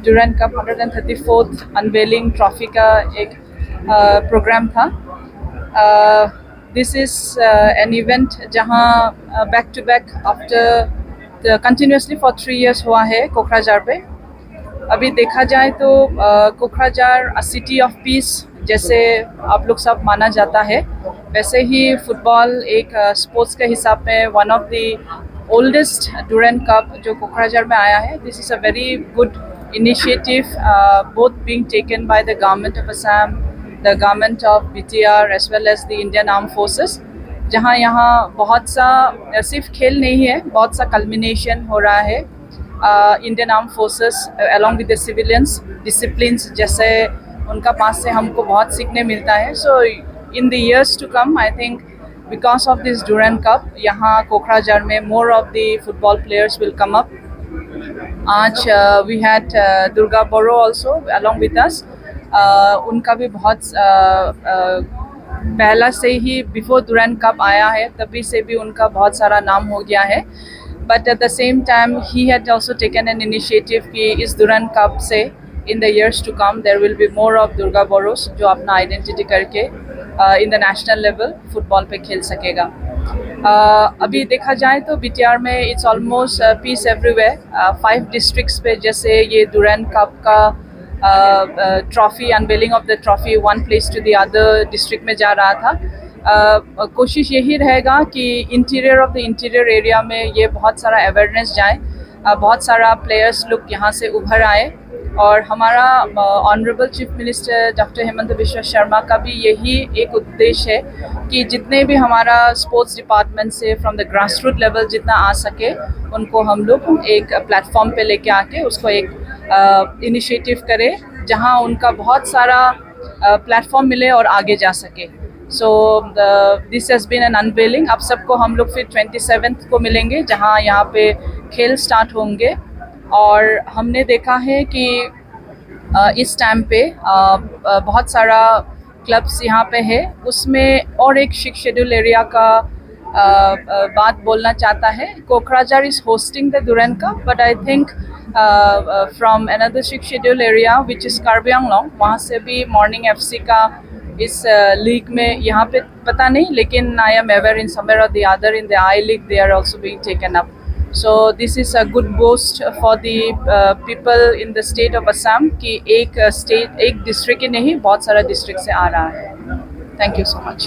Durand cup 134th unveiling trophy का एक programme था। दिस इज़ एन इवेंट जहां back to back after continuously for 3 years हुआ है कोकराझार पे। अभी देखा जाए तो कोकराझार अ सिटी ऑफ पीस जैसे आप लोग सब माना जाता है, वैसे ही फुटबॉल एक स्पोर्ट्स के हिसाब में one of the oldest Durand Cup जो कोकराझार में आया है। This is a very good initiative both being taken by the government of Assam, the government of BTR as well as the Indian arm forces, जहाँ यहाँ बहुत सा सिर्फ खेल नहीं है, बहुत सा कल्मिनेशन हो रहा है। Indian arm forces along with the civilians disciplines जैसे उनका पास से हमको बहुत सीखने मिलता है। So in the years to come I think because of this Durand cup यहाँ कोकराझार में more of the football players will come up. आज we had Durga Boro also along with us. उनका भी बहुत पहला से ही बिफोर ड्यूरेंट कप आया है, तभी से भी उनका बहुत सारा नाम हो गया है। But at the same time, he had also taken an initiative कि इस ड्यूरेंट कप से in the years to come there will be more of Durga Boros जो अपना आइडेंटिटी करके in the national level football पे खेल सकेगा। अभी देखा जाए तो BTR में it's almost peace everywhere। 5 districts पे जैसे ये ड्यूरेंट कप का trophy unveiling of the trophy one place to the other district में जा रहा था। कोशिश यही रहेगा कि interior of the interior area में ये बहुत सारा अवेयरनेस जाए, बहुत सारा प्लेयर्स लोग यहाँ से उभर आए। और हमारा honourable chief minister doctor Hemant Biswa Sharma का भी यही एक उद्देश्य है कि जितने भी हमारा स्पोर्ट्स डिपार्टमेंट से from the grass root level जितना आ सके उनको हम लोग एक प्लेटफॉर्म पे लेके आके उसको एक इनिशिएटिव करें जहाँ उनका बहुत सारा प्लेटफॉर्म मिले और आगे जा सके। So this has been an unveiling. अब सबको हम लोग फिर 27th को मिलेंगे जहाँ यहाँ पे खेल स्टार्ट होंगे। और हमने देखा है कि इस टाइम पे बहुत सारा क्लब्स यहाँ पे है, उसमें और एक 6 शेड्यूल एरिया का बात बोलना चाहता है। Kokrajhar is hosting the Durand Cup but I think from another 6 schedule area which is Karbi Anglong, वहाँ से भी मॉर्निंग FC का इस लीग में यहाँ पे पता नहीं, लेकिन I am aware in somewhere or the other in the I League they are also being taken up. So this is a good boost for the people in the state of Assam कि एक district ही नहीं बहुत सारा district से आ रहा है। Thank you so much.